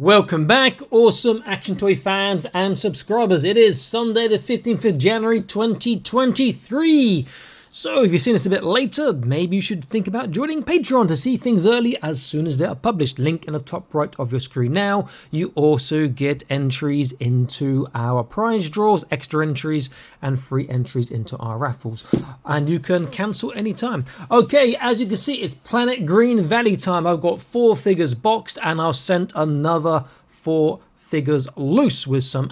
Welcome back, awesome action toy fans and subscribers. It is Sunday the 15th of January 2023. So if you've seen this a bit later, maybe you should think about joining Patreon to see things early as soon as they are published. Link in the top right of your screen now. You also get entries into our prize draws, extra entries and free entries into our raffles. And you can cancel anytime. Okay, as you can see, it's Planet Green Valley time. I've got 4 figures boxed and I've sent another 4 figures loose with some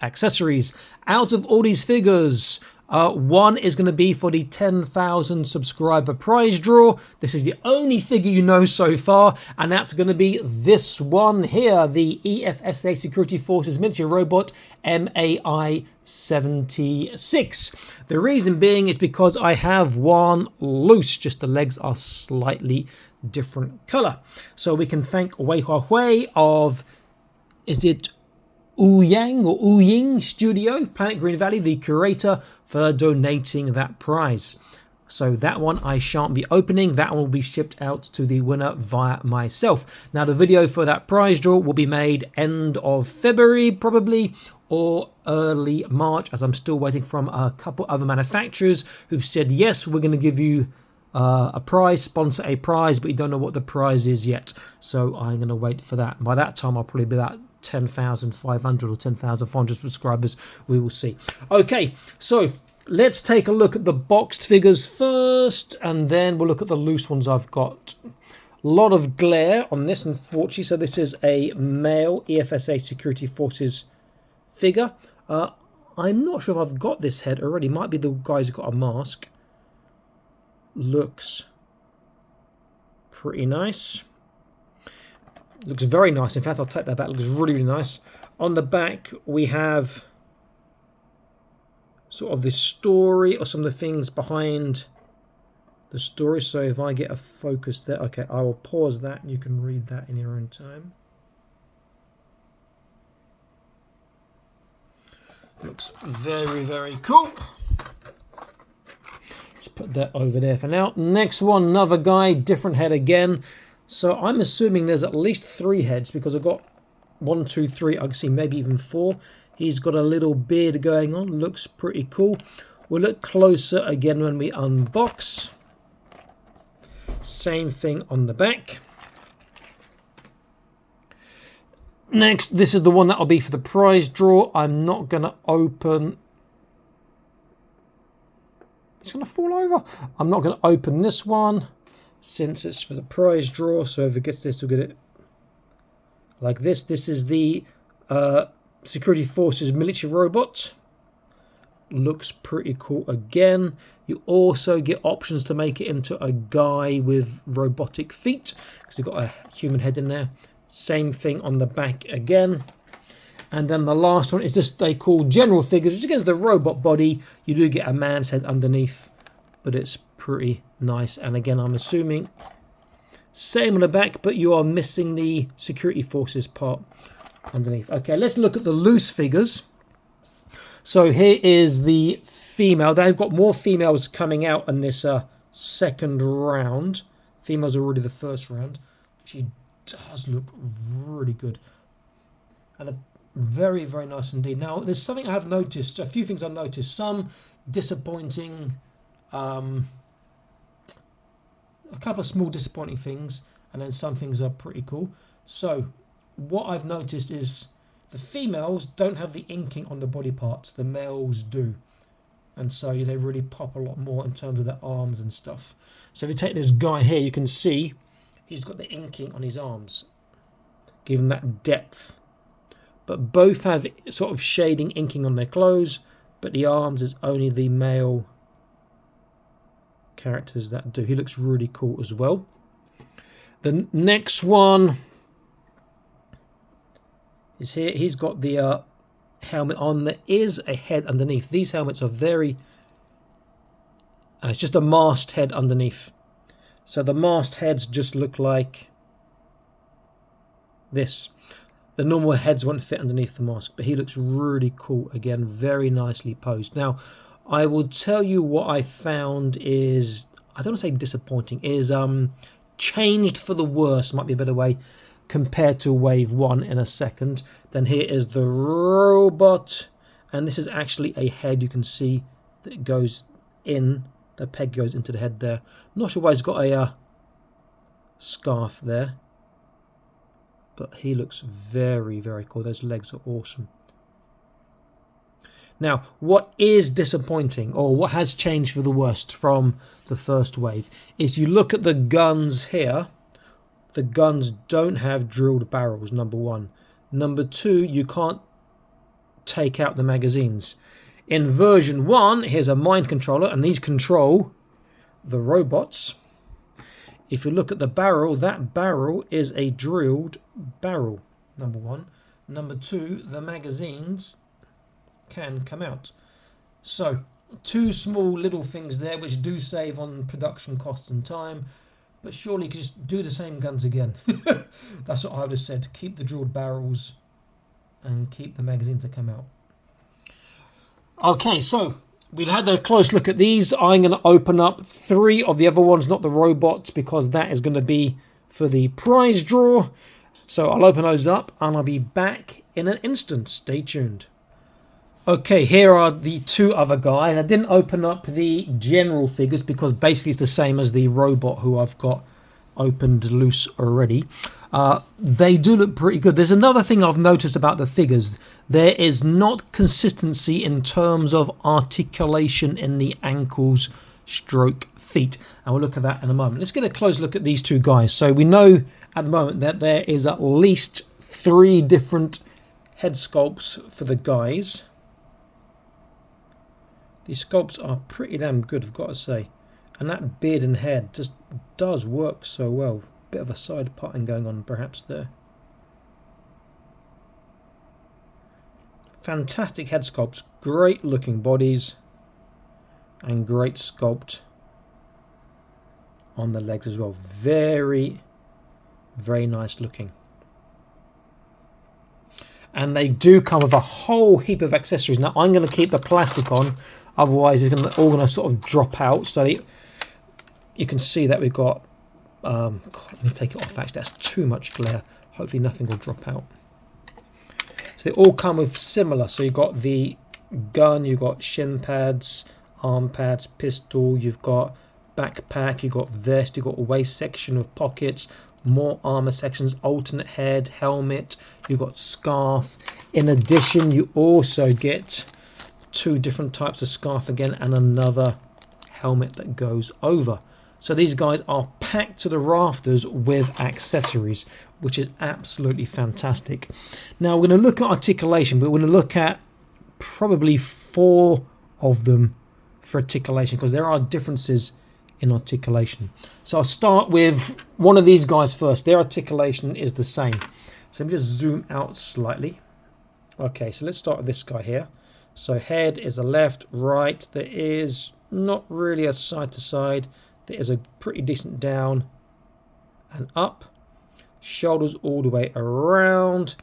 accessories. Out of all these figures, one is going to be for the 10,000 subscriber prize draw. This is the only figure you know so far, and that's going to be this one here, the E.F.S.A Security Forces miniature robot MAI 76. The reason being is because I have one loose, just the legs are slightly different color. So we can thank Wei Huawei of, is it Ouyang or Ouying Studio, Planet Green Valley, the curator, for donating that prize. So that one I shan't be opening. That one will be shipped out to the winner via myself. Now the video for that prize draw will be made end of February probably, or early March, as I'm still waiting from a couple other manufacturers who've said yes, we're going to give you a prize, sponsor a prize, but you don't know what the prize is yet. So I'm going to wait for that. By that time I'll probably be about 10,500 or 10,400 subscribers. We will see. Okay, so let's take a look at the boxed figures first, and then we'll look at the loose ones I've got. A lot of glare on this, unfortunately. So this is a male E.F.S.A Security Forces figure. I'm not sure if I've got this head already. Might be the guy's got a mask. Looks pretty nice. Looks very nice. In fact, I'll take that back. Looks really, really nice. On the back, we have sort of this story or some of the things behind the story. So if I get a focus there, okay, I will pause that and you can read that in your own time. Looks very, very cool. Let's put that over there for now. Next one, another guy, different head again. So I'm assuming there's at least 3 heads because I've got 1, 2, 3. I can see maybe even 4. He's got a little beard going on. Looks pretty cool. We'll look closer again when we unbox. Same thing on the back. Next, this is the one that will be for the prize draw. I'm not going to open. It's going to fall over. I'm not going to open this one, since it's for the prize draw. So if it gets this, we'll get it like this. This is the Security Forces military robot. Looks pretty cool again. You also get options to make it into a guy with robotic feet, because you've got a human head in there. Same thing on the back again. And then the last one is just they call general figures, which against the robot body. You do get a man's head underneath, but it's pretty nice. And again, I'm assuming same on the back, but you are missing the security forces part underneath. Okay, let's look at the loose figures. So here is the female. They've got more females coming out in this second round. Females are already the first round. She does look really good. And a very, very nice indeed. Now, there's something I have noticed, a few things I've noticed. Some disappointing, a couple of small disappointing things, and then some things are pretty cool. So, what I've noticed is the females don't have the inking on the body parts. The males do. And so they really pop a lot more in terms of their arms and stuff. So if you take this guy here, you can see he's got the inking on his arms, giving that depth. But both have sort of shading inking on their clothes, but the arms is only the male characters that do. He looks really cool as well. The next one is here. He's got the helmet on. There is a head underneath. These helmets are very... it's just a mast head underneath. So the mast heads just look like this. The normal heads won't fit underneath the mask, but he looks really cool. Again, very nicely posed. Now, I will tell you what I found is, I don't want to say disappointing, is changed for the worse, might be a better way. compared to wave 1 in a second. Then here is the robot, and this is actually a head. You can see that it goes in, the peg goes into the head there. Not sure why he's got a scarf there, but he looks very, very cool. Those legs are awesome. Now, what is disappointing, or what has changed for the worst from the first wave, is you look at the guns here. The guns don't have drilled barrels, number one. Number two, you can't take out the magazines. In version 1, here's a mind controller, and these control the robots. If you look at the barrel, that barrel is a drilled barrel, number one. Number two, the magazines can come out. So, two small little things there which do save on production costs and time, but surely you could just do the same guns again. That's what I would have said. Keep the drilled barrels and keep the magazines to come out. Okay, so we've had a close look at these. I'm going to open up 3 of the other ones, not the robots, because that is going to be for the prize draw. So I'll open those up and I'll be back in an instant. Stay tuned. Okay, here are the 2 other guys. I didn't open up the general figures because basically it's the same as the robot who I've got opened loose already. They do look pretty good. There's another thing I've noticed about the figures. There is not consistency in terms of articulation in the ankles stroke feet. And we'll look at that in a moment. Let's get a close look at these 2 guys. So we know at the moment that there is at least 3 different head sculpts for the guys. These sculpts are pretty damn good, I've got to say. And that beard and head just does work so well. Bit of a side parting going on perhaps there. Fantastic head sculpts, great looking bodies, and great sculpt on the legs as well. Very, very nice looking. And they do come with a whole heap of accessories. Now I'm going to keep the plastic on, otherwise it's all going to sort of drop out. So you can see that we've got, God, let me take it off actually, that's too much glare. Hopefully nothing will drop out. So they all come with similar. So you've got the gun, you've got shin pads, arm pads, pistol, you've got backpack, you've got vest, you've got waist section with pockets, more armor sections, alternate head, helmet, you've got scarf. In addition, you also get 2 different types of scarf again and another helmet that goes over. So these guys are packed to the rafters with accessories, which is absolutely fantastic. Now we're going to look at articulation, but we're going to look at probably 4 of them for articulation because there are differences in articulation. So I'll start with one of these guys first. Their articulation is the same. So let me just zoom out slightly. Okay, so let's start with this guy here. So head is a left, right. There is not really a side to side. There is a pretty decent down and up. Shoulders all the way around,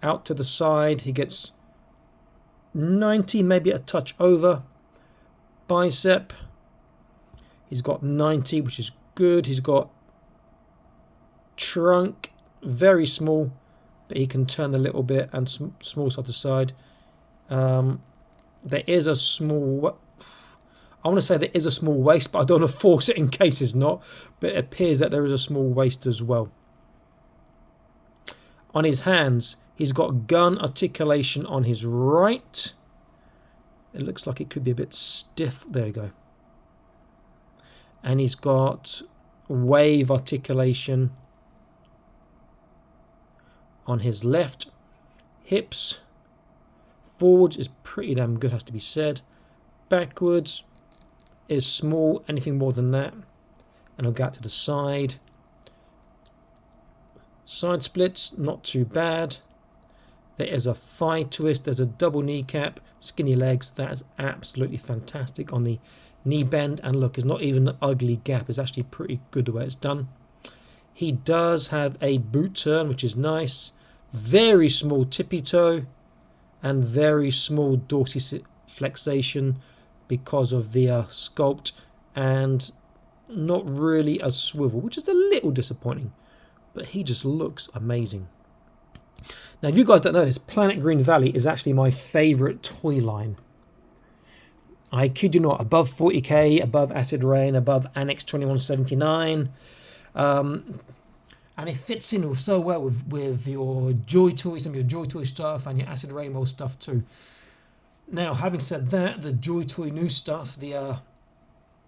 out to the side. He gets 90, maybe a touch over. Bicep, he's got 90, which is good. He's got trunk, very small, but he can turn a little bit and small side to side. There is a small, I want to say there is a small waist, but I don't want to force it in case it's not. But it appears that there is a small waist as well. On his hands, he's got gun articulation on his right. It looks like it could be a bit stiff. There you go. And he's got wave articulation on his left. Hips. Forwards is pretty damn good, has to be said. Backwards is small, anything more than that. And I'll go out to the side. Side splits, not too bad. There is a thigh twist, there's a double kneecap, skinny legs. That is absolutely fantastic on the knee bend. And look, it's not even an ugly gap. It's actually pretty good the way it's done. He does have a boot turn, which is nice. Very small tippy toe and very small dorsiflexation because of the sculpt, and not really a swivel, which is a little disappointing. but he just looks amazing. Now, if you guys don't know this, Planet Green Valley is actually my favourite toy line. I kid you not, above 40k, above Acid Rain, above Annex 2179. And it fits in so well with your Joy Toy, some of your Joy Toy stuff and your Acid Rainbow stuff too. Now, having said that, the Joy Toy new stuff, the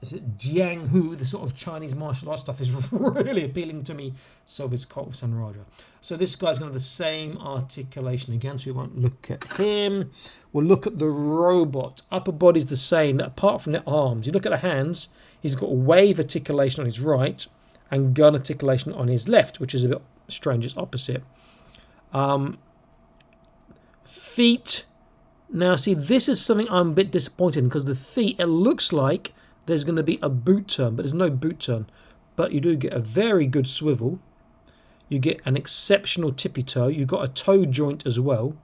is it Jiang Hu, the sort of Chinese martial arts stuff, is really appealing to me. So is Cult of Sun Raja. So this guy's going to have the same articulation again, so we won't look at him. We'll look at the robot. Upper body's the same, apart from the arms. You look at the hands, he's got wave articulation on his right and gun articulation on his left, which is a bit strange. It's opposite. Feet. Now, see, this is something I'm a bit disappointed in, because the feet, it looks like there's going to be a boot turn, but there's no boot turn. But you do get a very good swivel. You get an exceptional tippy toe. You've got a toe joint as well.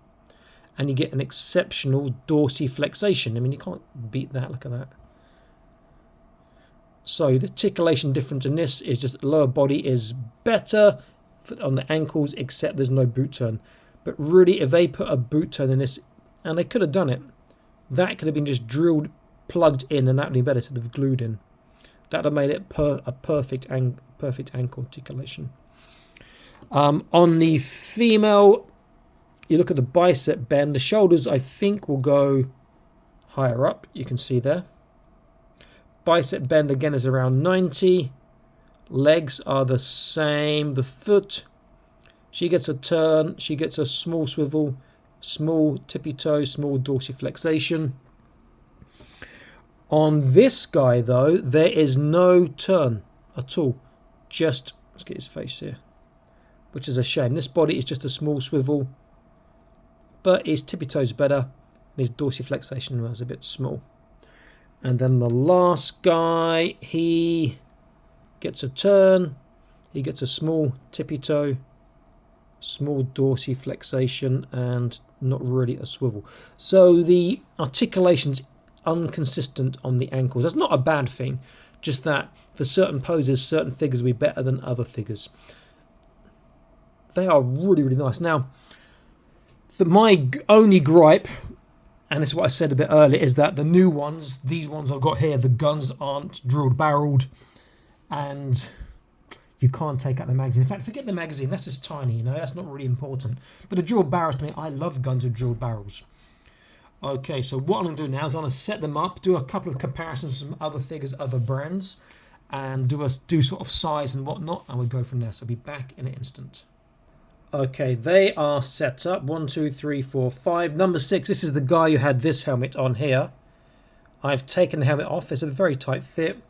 And you get an exceptional dorsiflexation. I mean, you can't beat that. Look at that. So the articulation difference in this is just the lower body is better on the ankles, except there's no boot turn. But really, if they put a boot turn in this, and they could have done it, that could have been just drilled, plugged in, and that would be better instead of glued in. That would have made it a perfect ankle articulation. On the female, you look at the bicep bend. The shoulders, I think, will go higher up. You can see there. Bicep bend again is around 90. Legs are the same. The foot, she gets a turn. She gets a small swivel, small tippy toe, small dorsiflexation. On this guy, though, there is no turn at all. Just, let's get his face here, which is a shame. This body is just a small swivel, but his tippy toe is better, and his dorsiflexation was a bit small. And then the last guy, he gets a turn, he gets a small tippy toe, small dorsiflexation, and not really a swivel. So the articulation's inconsistent on the ankles. That's not a bad thing, just that for certain poses, certain figures will be better than other figures. They are really, really nice. Now, my only gripe, and this is what I said a bit earlier, is that the new ones, these ones I've got here, the guns aren't drilled barreled, and you can't take out the magazine. In fact, forget the magazine, that's just tiny, you know, that's not really important. But the drilled barrels, to me, I love guns with drilled barrels. Okay, so what I'm going to do now is I'm going to set them up, do a couple of comparisons with some other figures, other brands, and do sort of size and whatnot, and we'll go from there. So I'll be back in an instant. Okay, they are set up. 1, 2, 3, 4, 5. Number 6, this is the guy who had this helmet on here. I've taken the helmet off. It's a very tight fit.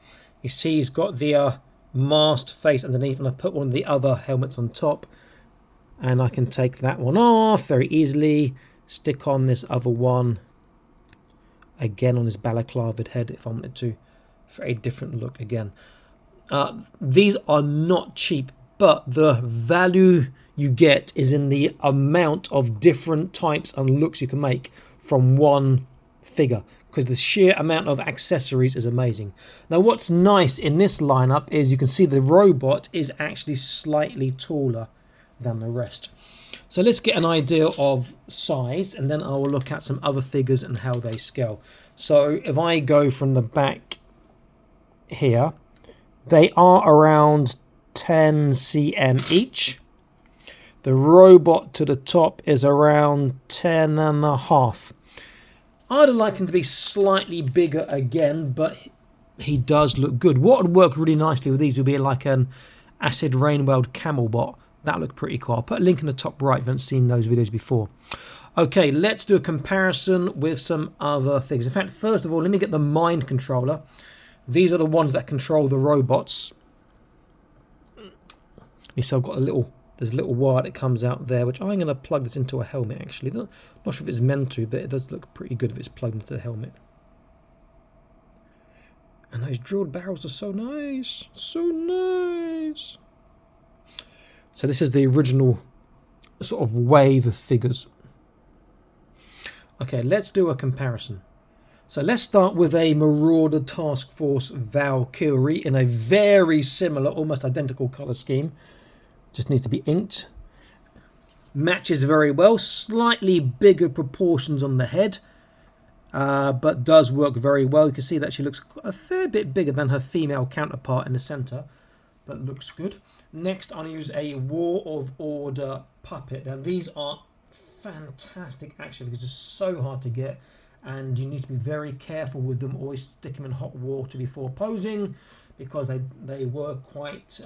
You see he's got the masked face underneath, and I put one of the other helmets on top. And I can take that one off very easily. Stick on this other one. Again on his balaclavaed head if I wanted to. For a different look again. These are not cheap, but the value you get is in the amount of different types and looks you can make from one figure, because the sheer amount of accessories is amazing. Now, what's nice in this lineup is you can see the robot is actually slightly taller than the rest. So let's get an idea of size, and then I will look at some other figures and how they scale. So if I go from the back here, they are around 10 cm each. The robot to the top is around 10.5. I'd have liked him to be slightly bigger again, but he does look good. What would work really nicely with these would be like an Acid Rainweld Camel Bot. That looked pretty cool. I'll put a link in the top right if you haven't seen those videos before. Okay, let's do a comparison with some other things. In fact, first of all, let me get the mind controller. These are the ones that control the robots. So I've got there's a little wire that comes out there, which I'm going to plug this into a helmet actually. Not sure if it's meant to, but it does look pretty good if it's plugged into the helmet. And those drilled barrels are so nice. So nice. So this is the original sort of wave of figures. Okay, let's do a comparison. So let's start with a Marauder Task Force Valkyrie in a very similar, almost identical colour scheme Just needs to be inked. Matches very well. Slightly bigger proportions on the head, but does work very well. You can see that she looks a fair bit bigger than her female counterpart in the center, but looks good. Next, I'm going to use a War of Order puppet. Now, these are fantastic action figures, just so hard to get, and you need to be very careful with them. Always stick them in hot water before posing, because they were quite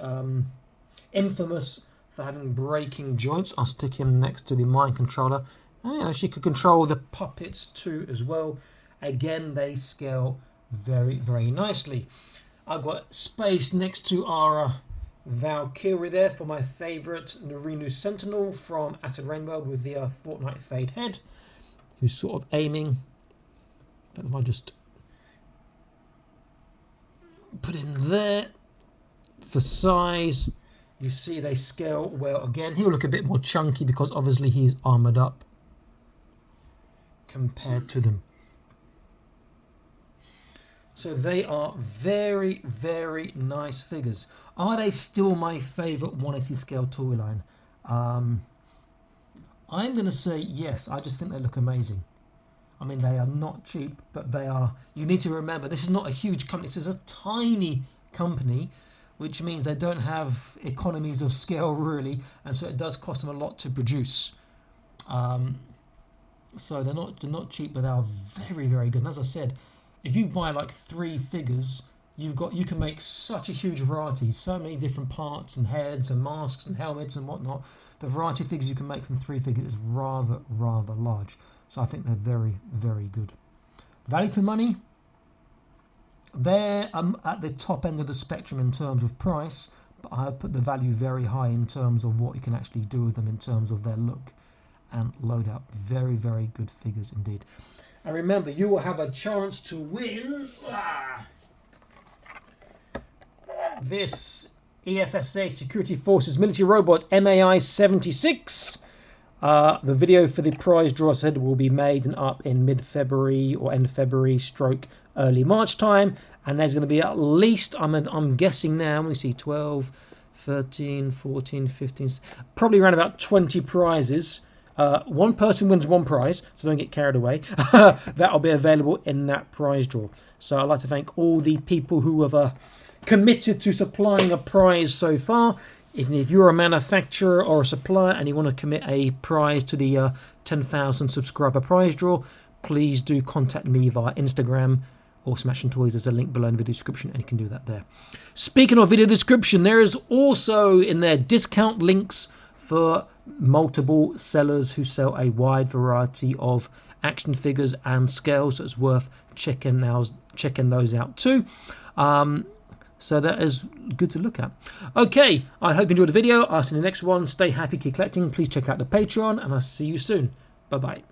infamous for having breaking joints. I'll stick him next to the mind controller. And, you know, she could control the puppets too as well. Again, they scale very, very nicely. I've got space next to our Valkyrie there for my favourite Narinu Sentinel from Acid Rainbow with the Fortnite Fade head, who's sort of aiming. If I just put him there for size, you see they scale well. Again, he'll look a bit more chunky because obviously he's armoured up compared to them. So they are very, very nice figures. Are they still my favourite 180 scale toy line? I'm going to say yes. I just think they look amazing. I mean, they are not cheap, but they are. You need to remember, this is not a huge company. This is a tiny company, which means they don't have economies of scale really, and so it does cost them a lot to produce. So they're not cheap, but they are very, very good. And as I said, if you buy like 3 figures, you can make such a huge variety, so many different parts and heads and masks and helmets and whatnot. The variety of figures you can make from 3 figures is rather large. So I think they're very, very good. Value for money, they're at the top end of the spectrum in terms of price, but I put the value very high in terms of what you can actually do with them in terms of their look and loadout. Very, very good figures indeed. And remember, you will have a chance to win this E.F.S.A. Security Forces Military Robot MAI 76. The video for the prize draw, I said, will be made and up in mid-February or end February stroke early March time. And there's going to be at least, I'm guessing now, we see 12, 13, 14, 15, probably around about 20 prizes. One person wins one prize, so don't get carried away. That'll be available in that prize draw. So I'd like to thank all the people who have committed to supplying a prize so far. If you're a manufacturer or a supplier and you want to commit a prize to the 10,000 subscriber prize draw, please do contact me via Instagram or Smashing Toys. There's a link below in the video description and you can do that there. Speaking of video description, there is also in there discount links for multiple sellers who sell a wide variety of action figures and scales, so it's worth checking those out too. So that is good to look at. Okay, I hope you enjoyed the video. I'll see you in the next one. Stay happy, keep collecting. Please check out the Patreon, and I'll see you soon. Bye-bye.